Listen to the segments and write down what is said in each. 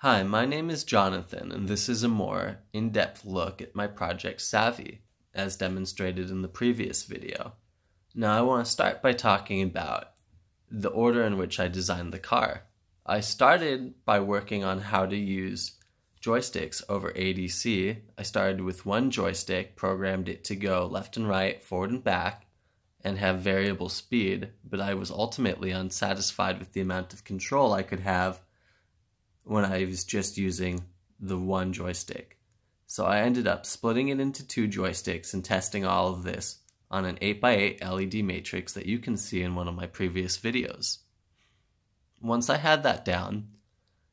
Hi, my name is Jonathan, and this is a more in-depth look at my project S.A.V.V.Y, as demonstrated in the previous video. Now I want to start by talking about the order in which I designed the car. I started by working on how to use joysticks over ADC. I started with one joystick, programmed it to go left and right, forward and back, and have variable speed, but I was ultimately unsatisfied with the amount of control I could have when I was just using the one joystick. So I ended up splitting it into two joysticks and testing all of this on an 8x8 LED matrix that you can see in one of my previous videos. Once I had that down,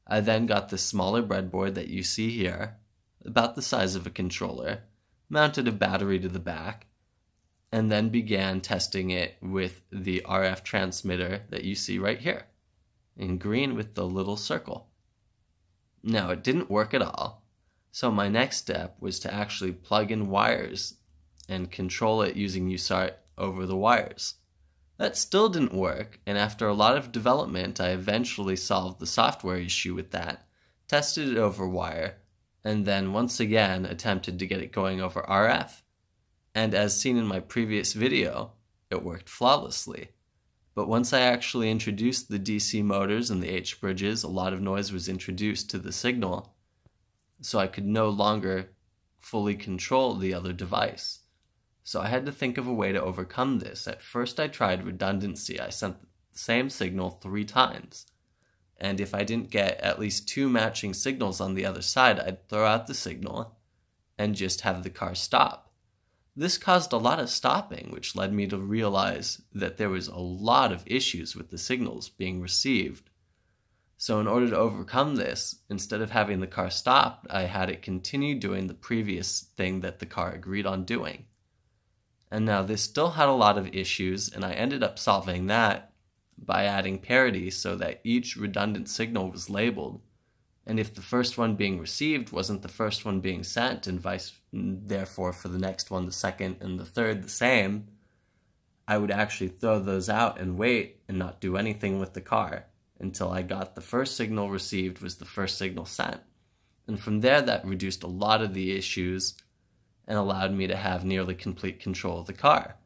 I then got this smaller breadboard that you see here, about the size of a controller, mounted a battery to the back, and then began testing it with the RF transmitter that you see right here, in green with the little circle. Now, it didn't work at all, so my next step was to actually plug in wires and control it using UCR over the wires. That still didn't work, and after a lot of development, I eventually solved the software issue with that, tested it over wire, and then once again attempted to get it going over RF. And as seen in my previous video, it worked flawlessly. But once I actually introduced the DC motors and the H bridges, a lot of noise was introduced to the signal, so I could no longer fully control the other device. So I had to think of a way to overcome this. At first I tried redundancy. I sent the same signal 3 times. And if I didn't get at least 2 matching signals on the other side, I'd throw out the signal and just have the car stop. This caused a lot of stopping, which led me to realize that there was a lot of issues with the signals being received. So in order to overcome this, instead of having the car stop, I had it continue doing the previous thing that the car agreed on doing. And now this still had a lot of issues, and I ended up solving that by adding parity so that each redundant signal was labeled. And if the first one being received wasn't the first one being sent, and therefore for the next one the second and the third the same, I would actually throw those out and wait and not do anything with the car until I got the first signal received was the first signal sent. And from there that reduced a lot of the issues and allowed me to have nearly complete control of the car.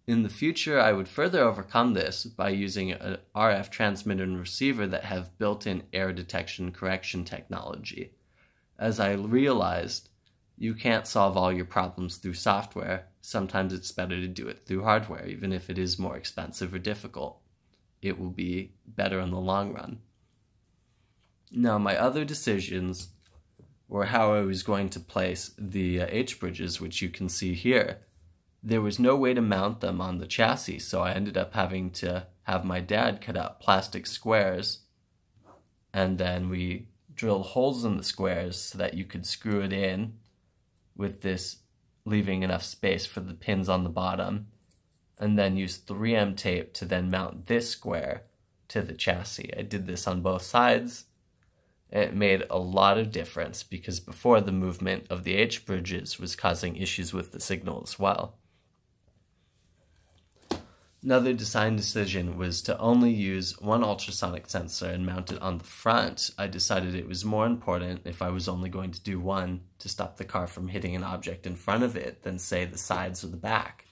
In the future, I would further overcome this by using an RF transmitter and receiver that have built-in error detection correction technology. As I realized, you can't solve all your problems through software. Sometimes it's better to do it through hardware, even if it is more expensive or difficult. It will be better in the long run. Now, my other decisions were how I was going to place the H-bridges, which you can see here. There was no way to mount them on the chassis, so I ended up having to have my dad cut out plastic squares, and then we drilled holes in the squares so that you could screw it in with this, leaving enough space for the pins on the bottom, and then use 3M tape to then mount this square to the chassis. I did this on both sides. It made a lot of difference because before the movement of the H-bridges was causing issues with the signal as well. Another design decision was to only use one ultrasonic sensor and mount it on the front. I decided it was more important, if I was only going to do one, to stop the car from hitting an object in front of it than, say, the sides or the back.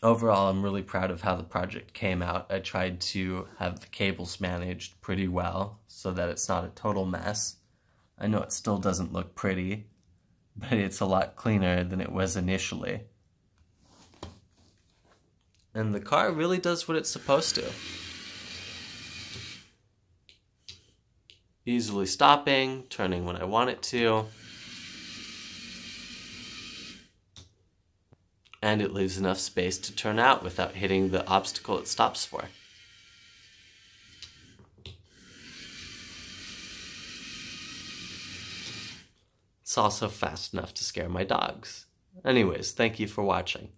Overall, I'm really proud of how the project came out. I tried to have the cables managed pretty well so that it's not a total mess. I know it still doesn't look pretty, but it's a lot cleaner than it was initially. And the car really does what it's supposed to. Easily stopping, turning when I want it to. And it leaves enough space to turn out without hitting the obstacle it stops for. It's also fast enough to scare my dogs. Anyways, thank you for watching.